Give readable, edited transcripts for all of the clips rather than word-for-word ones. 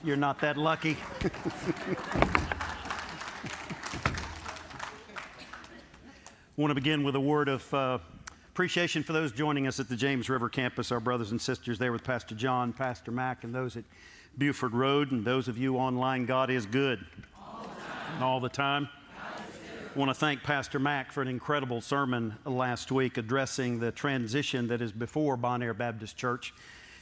You're not that lucky. I want to begin with a word of appreciation for those joining us at the James River campus, our brothers and sisters there with Pastor John, Pastor Mac, and those at Buford Road, and those of you online. God is good. All the time. I want to thank Pastor Mac for an incredible sermon last week addressing the transition that is before Bon Air Baptist Church.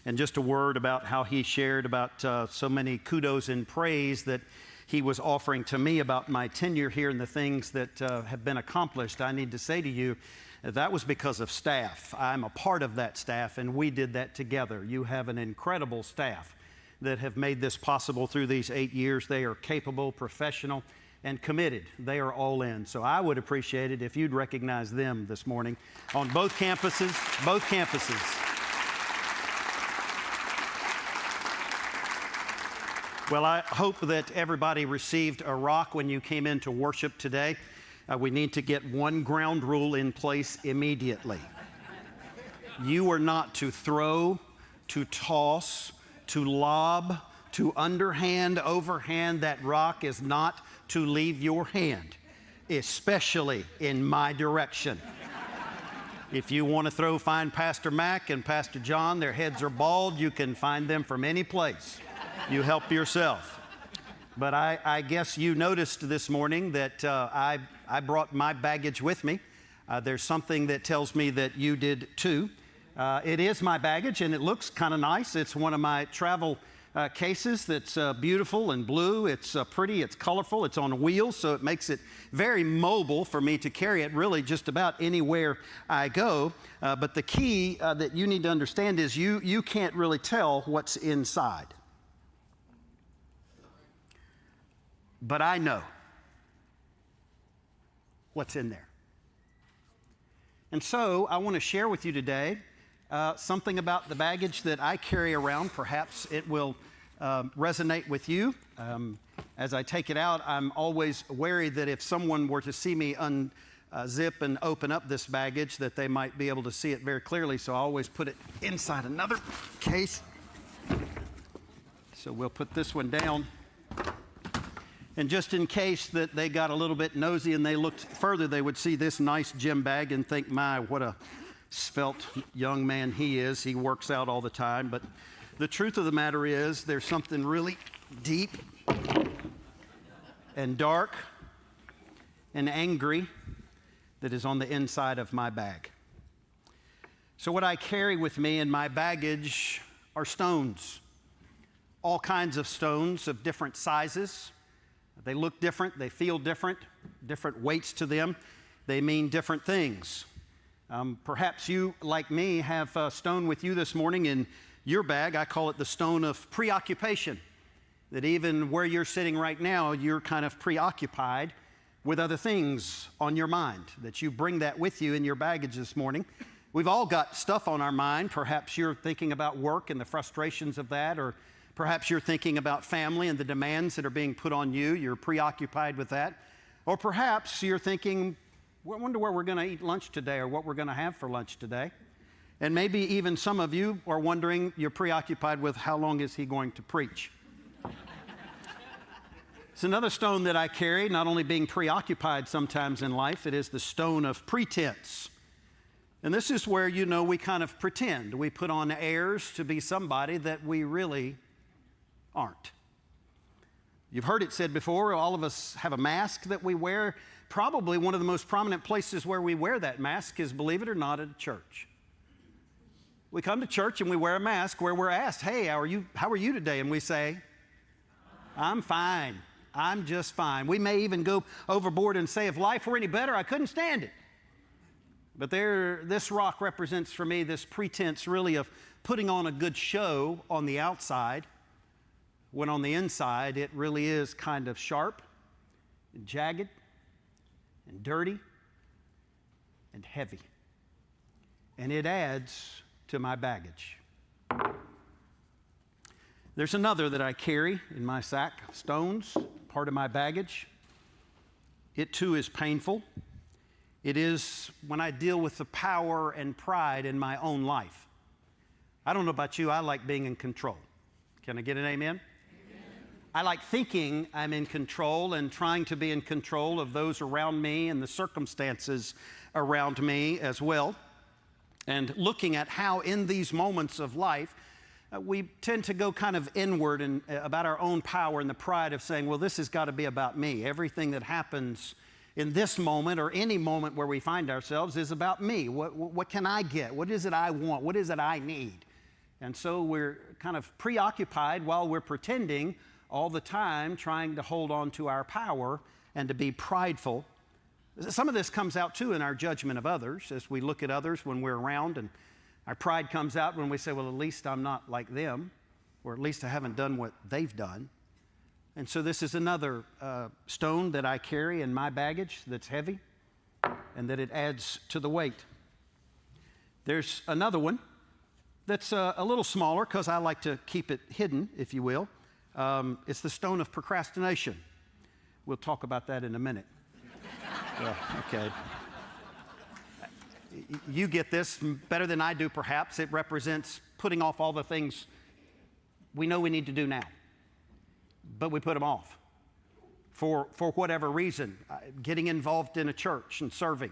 And just a word about how he shared about so many kudos and praise that he was offering to me about my tenure here and the things that have been accomplished. I need to say to you, that was because of staff. I'm a part of that staff, and we did that together. You have an incredible staff that have made this possible through these 8 years. They are capable, professional, and committed. They are all in. So I would appreciate it if you'd recognize them this morning on both campuses, Well, I hope that everybody received a rock when you came into worship today. We need to get one ground rule in place immediately. You are not to throw, to toss, to lob, to underhand, overhand. That rock is not to leave your hand, especially in my direction. If you want to throw, find Pastor Mac and Pastor John. Their heads are bald. You can find them from any place. You help yourself. But I guess you noticed this morning that I brought my baggage with me. There's something that tells me that you did too. It is my baggage, and it looks kind of nice. It's one of my travel cases that's beautiful and blue. It's pretty, it's colorful, it's on wheels, so it makes it very mobile for me to carry it really just about anywhere I go. But the key that you need to understand is you can't really tell what's inside. But I know what's in there. And so I want to share with you today something about the baggage that I carry around. Perhaps it will resonate with you. As I take it out, I'm always wary that if someone were to see me unzip and open up this baggage, that they might be able to see it very clearly. So I always put it inside another case. So we'll put this one down. And just in case that they got a little bit nosy and they looked further, they would see this nice gym bag and think, my, what a svelte young man he is. He works out all the time. But the truth of the matter is there's something really deep and dark and angry that is on the inside of my bag. So what I carry with me in my baggage are stones. all kinds of stones of different sizes. They look different, they feel different weights to them. They mean different things. Perhaps you, like me, have a stone with you this morning in your bag. I call it the stone of preoccupation. That even where you're sitting right now, you're kind of preoccupied with other things on your mind, that you bring that with you in your baggage this morning. We've all got stuff on our mind. Perhaps you're thinking about work and the frustrations of that, or perhaps you're thinking about family and the demands that are being put on you. You're preoccupied with that. Or perhaps you're thinking, I wonder where we're going to eat lunch today or what we're going to have for lunch today. And maybe even some of you are wondering, you're preoccupied with how long is he going to preach. It's another stone that I carry, not only being preoccupied sometimes in life, it is the stone of pretense. And this is where, we kind of pretend. We put on airs to be somebody that we really aren't. You've heard it said before, all of us have a mask that we wear. Probably one of the most prominent places where we wear that mask is, believe it or not, at a church. We come to church and we wear a mask where we're asked, hey, how are you today? And we say, I'm fine. I'm just fine. We may even go overboard and say, if life were any better, I couldn't stand it. But this rock represents for me this pretense really of putting on a good show on the outside, when on the inside it really is kind of sharp and jagged and dirty and heavy. And it adds to my baggage. There's another that I carry in my sack of stones, part of my baggage. It too is painful. It is when I deal with the power and pride in my own life. I don't know about you, I like being in control. Can I get an amen? I like thinking I'm in control and trying to be in control of those around me and the circumstances around me as well. And looking at how in these moments of life, we tend to go kind of inward and about our own power and the pride of saying, well, this has got to be about me. Everything that happens in this moment or any moment where we find ourselves is about me. What can I get? What is it I want? What is it I need? And so we're kind of preoccupied while we're pretending all the time, trying to hold on to our power and to be prideful. Some of this comes out too in our judgment of others as we look at others when we're around, and our pride comes out when we say, well, at least I'm not like them, or at least I haven't done what they've done. And so this is another stone that I carry in my baggage that's heavy and that it adds to the weight. There's another one that's a little smaller because I like to keep it hidden, if you will. It's the stone of procrastination. We'll talk about that in a minute. Yeah, okay. You get this better than I do, perhaps. It represents putting off all the things we know we need to do now, but we put them off for whatever reason. Getting involved in a church and serving.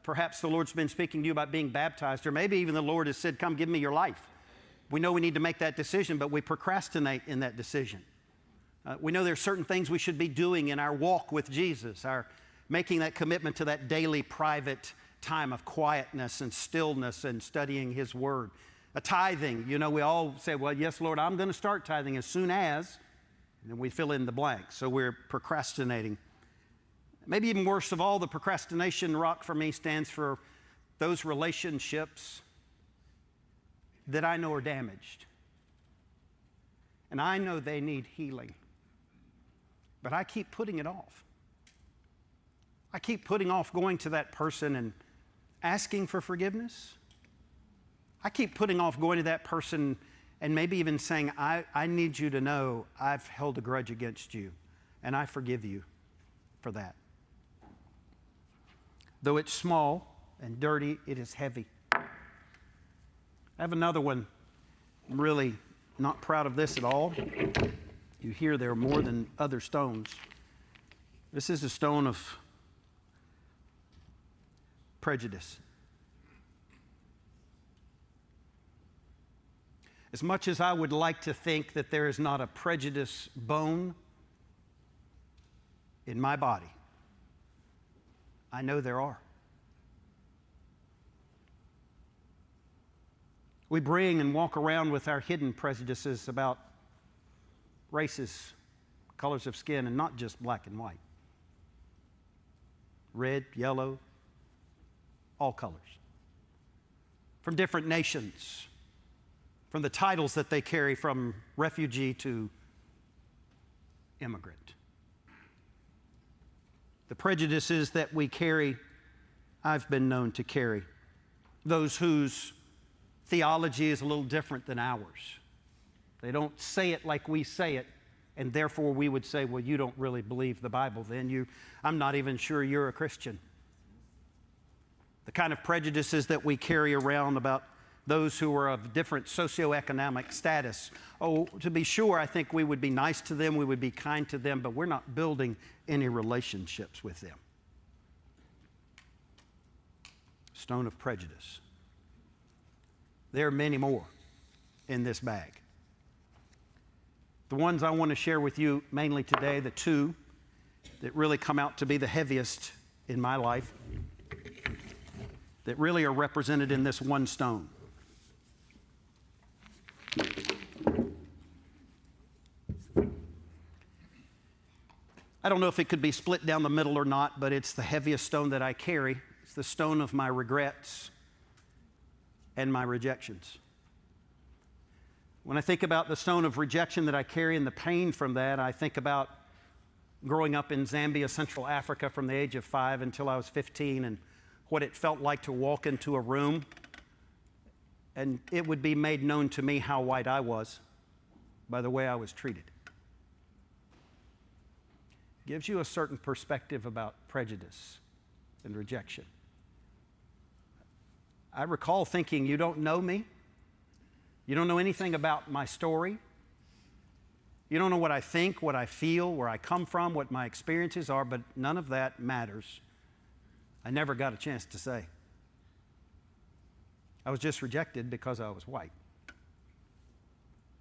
Perhaps the Lord's been speaking to you about being baptized, or maybe even the Lord has said, come give me your life. We know we need to make that decision, but we procrastinate in that decision. We know there's certain things we should be doing in our walk with Jesus, our making that commitment to that daily private time of quietness and stillness and studying His Word. A tithing, we all say, well, yes, Lord, I'm going to start tithing as soon as, and then we fill in the blank. So we're procrastinating. Maybe even worst of all, the procrastination rock for me stands for those relationships that I know are damaged. And I know they need healing. But I keep putting it off. I keep putting off going to that person and asking for forgiveness. I keep putting off going to that person and maybe even saying, I need you to know I've held a grudge against you, and I forgive you for that. Though it's small and dirty, it is heavy. I have another one. I'm really not proud of this at all. You hear there are more than other stones. This is a stone of prejudice. As much as I would like to think that there is not a prejudice bone in my body, I know there are. We bring and walk around with our hidden prejudices about races, colors of skin, and not just black and white. Red, yellow, all colors. From different nations, from the titles that they carry, from refugee to immigrant. The prejudices that we carry, I've been known to carry. Those whose theology is a little different than ours. They don't say it like we say it, and therefore we would say, well, you don't really believe the Bible then. I'm not even sure you're a Christian. The kind of prejudices that we carry around about those who are of different socioeconomic status. Oh, to be sure, I think we would be nice to them, we would be kind to them, but we're not building any relationships with them. Stone of prejudice. There are many more in this bag. The ones I want to share with you mainly today, the two that really come out to be the heaviest in my life, that really are represented in this one stone. I don't know if it could be split down the middle or not, but it's the heaviest stone that I carry. It's the stone of my regrets and my rejections. When I think about the stone of rejection that I carry and the pain from that, I think about growing up in Zambia, Central Africa, from the age of 5 until I was 15, and what it felt like to walk into a room and it would be made known to me how white I was by the way I was treated. Gives you a certain perspective about prejudice and rejection. I recall thinking, you don't know me. You don't know anything about my story. You don't know what I think, what I feel, where I come from, what my experiences are, but none of that matters. I never got a chance to say. I was just rejected because I was white.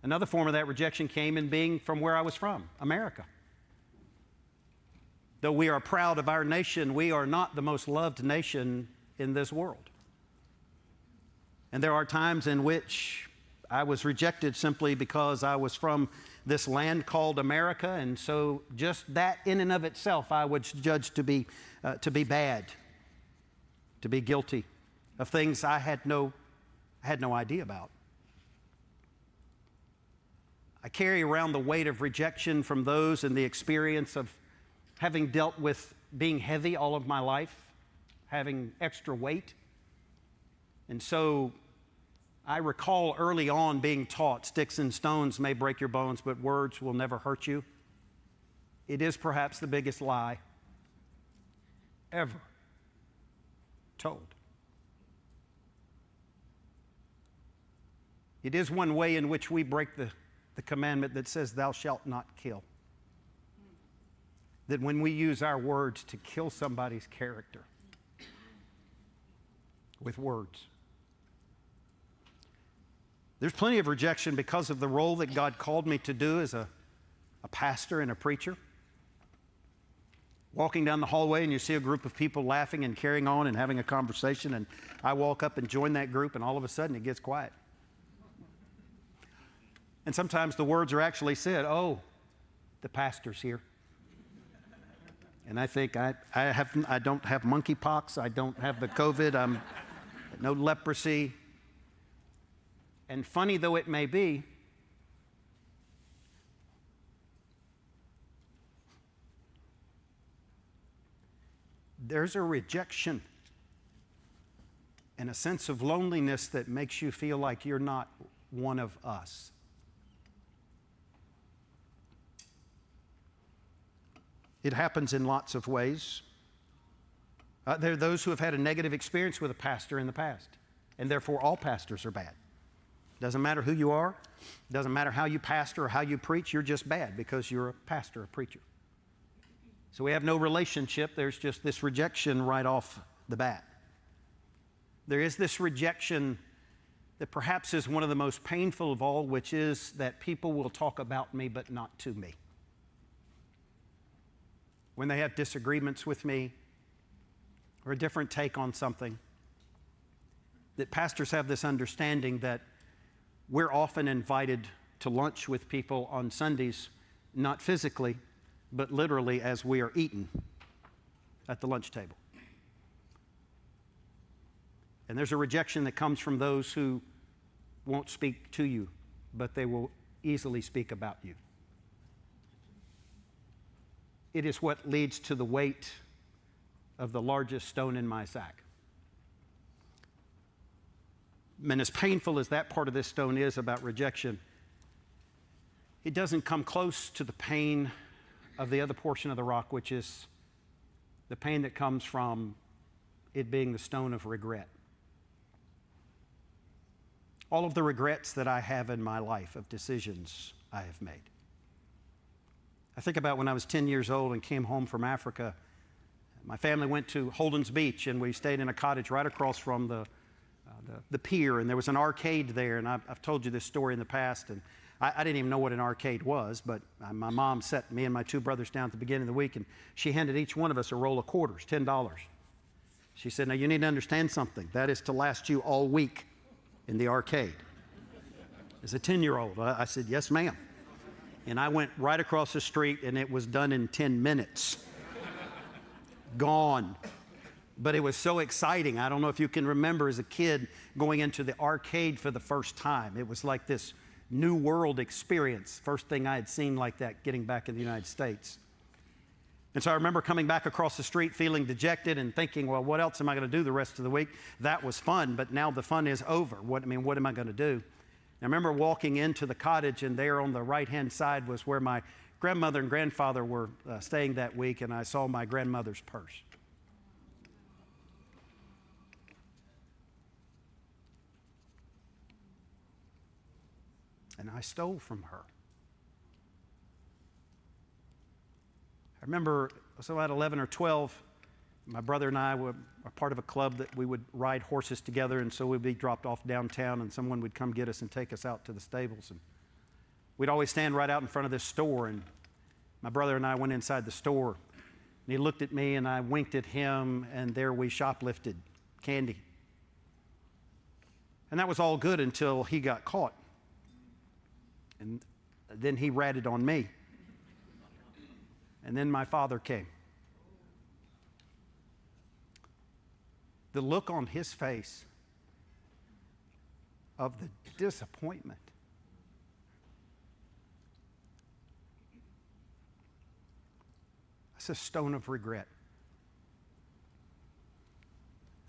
Another form of that rejection came in being from where I was from, America. Though we are proud of our nation, we are not the most loved nation in this world. And there are times in which I was rejected simply because I was from this land called America, and so just that in and of itself I would judge to be bad, to be guilty of things I had no idea about. I carry around the weight of rejection from those in the experience of having dealt with being heavy all of my life, having extra weight. And so I recall early on being taught, sticks and stones may break your bones, but words will never hurt you. It is perhaps the biggest lie ever told. It is one way in which we break the commandment that says, thou shalt not kill. That when we use our words to kill somebody's character with words. There's plenty of rejection because of the role that God called me to do as a pastor and a preacher. Walking down the hallway and you see a group of people laughing and carrying on and having a conversation, and I walk up and join that group, and all of a sudden it gets quiet. And sometimes the words are actually said, oh, the pastor's here. And I think I don't have monkeypox, I don't have the COVID, I'm no leprosy. And funny though it may be, there's a rejection and a sense of loneliness that makes you feel like you're not one of us. It happens in lots of ways. There are those who have had a negative experience with a pastor in the past, and therefore all pastors are bad. Doesn't matter who you are, doesn't matter how you pastor or how you preach, you're just bad because you're a pastor, a preacher. So we have no relationship, there's just this rejection right off the bat. There is this rejection that perhaps is one of the most painful of all, which is that people will talk about me but not to me. When they have disagreements with me or a different take on something, that pastors have this understanding that we're often invited to lunch with people on Sundays not physically, but literally as we are eating at the lunch table. And there's a rejection that comes from those who won't speak to you, but they will easily speak about you. It is what leads to the weight of the largest stone in my sack. And as painful as that part of this stone is about rejection, it doesn't come close to the pain of the other portion of the rock, which is the pain that comes from it being the stone of regret. All of the regrets that I have in my life of decisions I have made. I think about when I was 10 years old and came home from Africa. My family went to Holden's Beach, and we stayed in a cottage right across from the pier, and there was an arcade there, and I've told you this story in the past, and I didn't even know what an arcade was, but my mom set me and my two brothers down at the beginning of the week, and she handed each one of us a roll of quarters, $10. She said, now you need to understand something. That is to last you all week in the arcade. As a 10-year-old, I said, yes, ma'am. And I went right across the street, and it was done in 10 minutes. Gone. But it was so exciting. I don't know if you can remember as a kid going into the arcade for the first time. It was like this new world experience. First thing I had seen like that getting back in the United States. And so I remember coming back across the street feeling dejected and thinking, well, what else am I going to do the rest of the week? That was fun, but now the fun is over. What am I going to do? I remember walking into the cottage, and there on the right-hand side was where my grandmother and grandfather were staying that week, and I saw my grandmother's purse. And I stole from her. I remember, so at 11 or 12, my brother and I were part of a club that we would ride horses together, and so we'd be dropped off downtown, and someone would come get us and take us out to the stables. And we'd always stand right out in front of this store, and my brother and I went inside the store, and he looked at me, and I winked at him, and there we shoplifted candy. And that was all good until he got caught. And then he ratted on me. And then my father came. The look on his face of the disappointment. That's a stone of regret.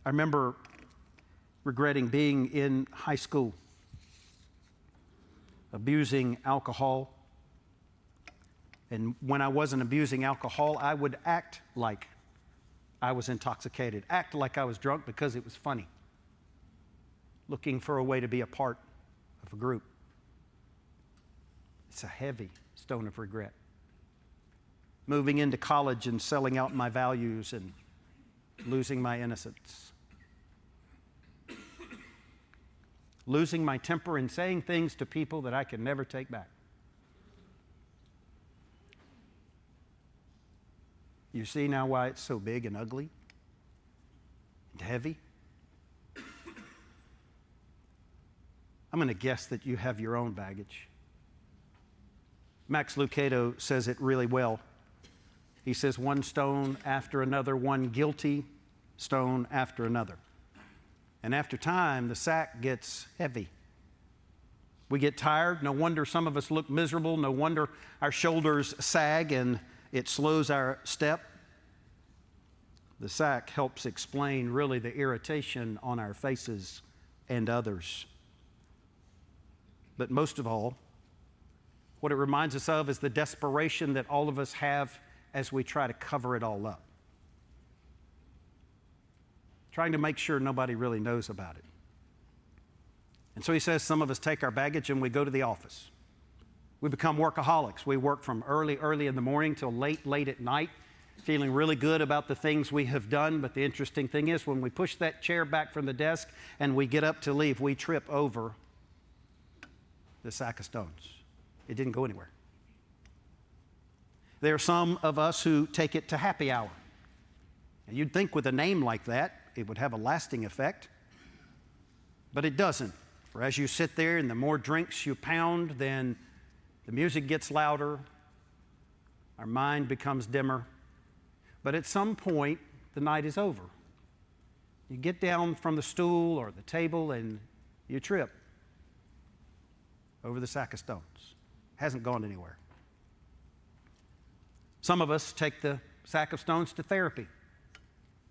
I remember regretting being in high school, abusing alcohol. And when I wasn't abusing alcohol, I would act like I was intoxicated, act like I was drunk because it was funny, looking for a way to be a part of a group. It's a heavy stone of regret. Moving into college and selling out my values and losing my innocence. Losing my temper and saying things to people that I can never take back. You see now why it's so big and ugly and heavy? I'm going to guess that you have your own baggage. Max Lucado says it really well. He says, one stone after another, one guilty stone after another. And after time, the sack gets heavy. We get tired. No wonder some of us look miserable. No wonder our shoulders sag and it slows our step. The sack helps explain really the irritation on our faces and others. But most of all, what it reminds us of is the desperation that all of us have as we try to cover it all up. Trying to make sure nobody really knows about it. And so he says some of us take our baggage and we go to the office. We become workaholics. We work from early in the morning till late at night, feeling really good about the things we have done. But the interesting thing is when we push that chair back from the desk and we get up to leave, we trip over the sack of stones. It didn't go anywhere. There are some of us who take it to happy hour. And you'd think with a name like that, it would have a lasting effect. But it doesn't. For as you sit there and the more drinks you pound, then the music gets louder, Our mind becomes dimmer. But at some point, the night is over. You get down from the stool or the table and you trip over the sack of stones. Hasn't gone anywhere. Some of us take the sack of stones to therapy.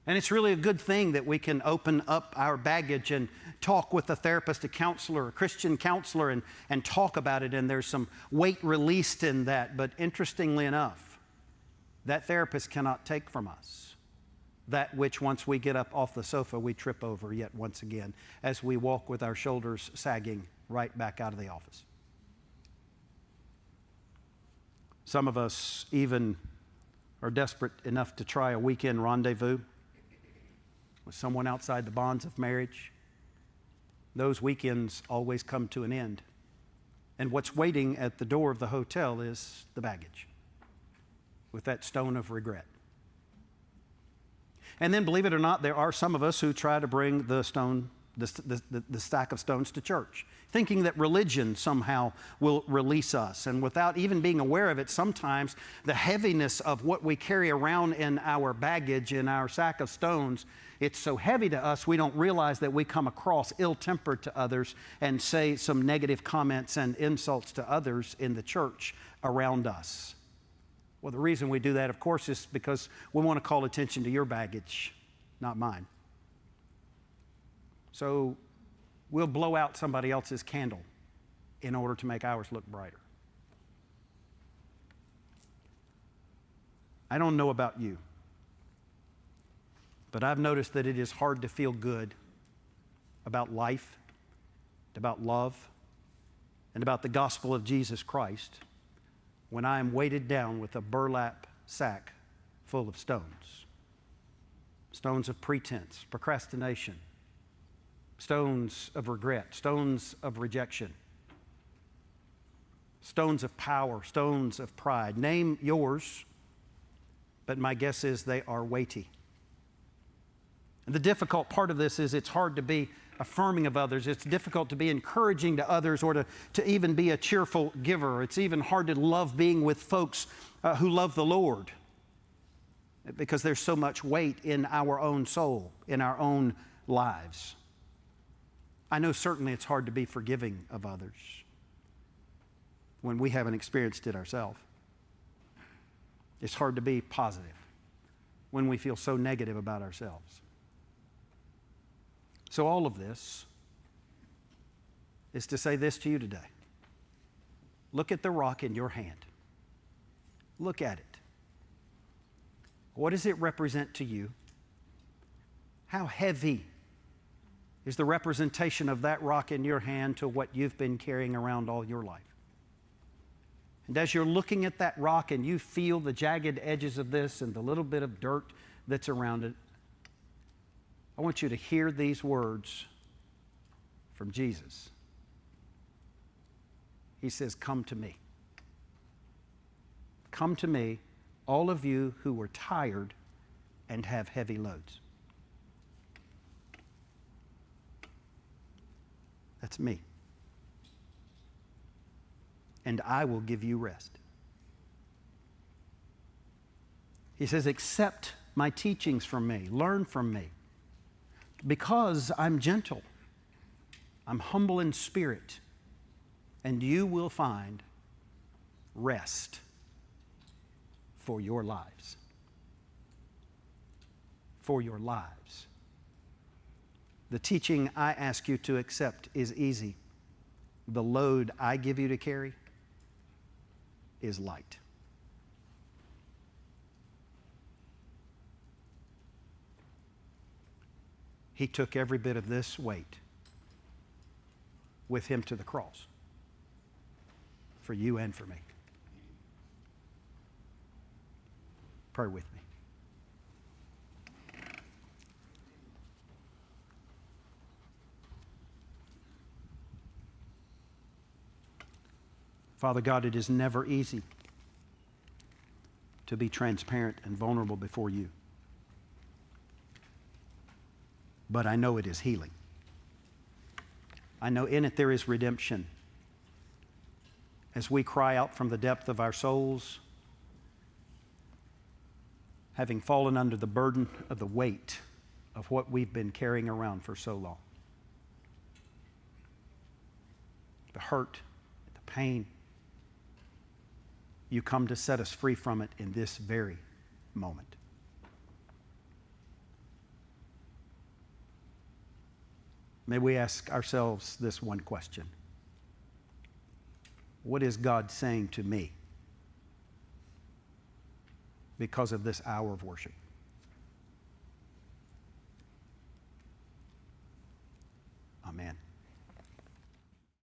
And it's really a good thing that we can open up our baggage and talk with a therapist, a counselor, a Christian counselor, and talk about it. And there's some weight released in that. But interestingly enough, that therapist cannot take from us that which once we get up off the sofa, we trip over yet once again as we walk with our shoulders sagging right back out of the office. Some of us even are desperate enough to try a weekend rendezvous with someone outside the bonds of marriage. Those weekends always come to an end. And what's waiting at the door of the hotel is the baggage with that stone of regret. And then, believe it or not, there are some of us who try to bring the stack of stones to church, thinking that religion somehow will release us. And without even being aware of it, sometimes the heaviness of what we carry around in our baggage, in our sack of stones, it's so heavy to us, we don't realize that we come across ill-tempered to others and say some negative comments and insults to others in the church around us. Well, the reason we do that, of course, is because we want to call attention to your baggage, not mine. So we'll blow out somebody else's candle in order to make ours look brighter. I don't know about you, but I've noticed that it is hard to feel good about life, about love, and about the gospel of Jesus Christ when I am weighted down with a burlap sack full of stones. Stones of pretense, procrastination, stones of regret, stones of rejection, stones of power, stones of pride. Name yours, but my guess is they are weighty. And the difficult part of this is it's hard to be affirming of others. It's difficult to be encouraging to others or to even be a cheerful giver. It's even hard to love being with folks who love the Lord because there's so much weight in our own soul, in our own lives. I know certainly it's hard to be forgiving of others when we haven't experienced it ourselves. It's hard to be positive when we feel so negative about ourselves. So all of this is to say this to you today. Look at the rock in your hand. Look at it. What does it represent to you? How heavy is the representation of that rock in your hand to what you've been carrying around all your life? And as you're looking at that rock and you feel the jagged edges of this and the little bit of dirt that's around it, I want you to hear these words from Jesus. He says, "Come to me. Come to me, all of you who are tired and have heavy loads." That's me. And I will give you rest. He says, accept my teachings from me, learn from me, because I'm gentle, I'm humble in spirit, and you will find rest for your lives. For your lives. The teaching I ask you to accept is easy. The load I give you to carry is light. He took every bit of this weight with him to the cross for you and for me. Pray with me. Father God, it is never easy to be transparent and vulnerable before you. But I know it is healing. I know in it there is redemption. As we cry out from the depth of our souls, having fallen under the burden of the weight of what we've been carrying around for so long. The hurt, the pain. You come to set us free from it in this very moment. May we ask ourselves this one question. What is God saying to me because of this hour of worship? Amen.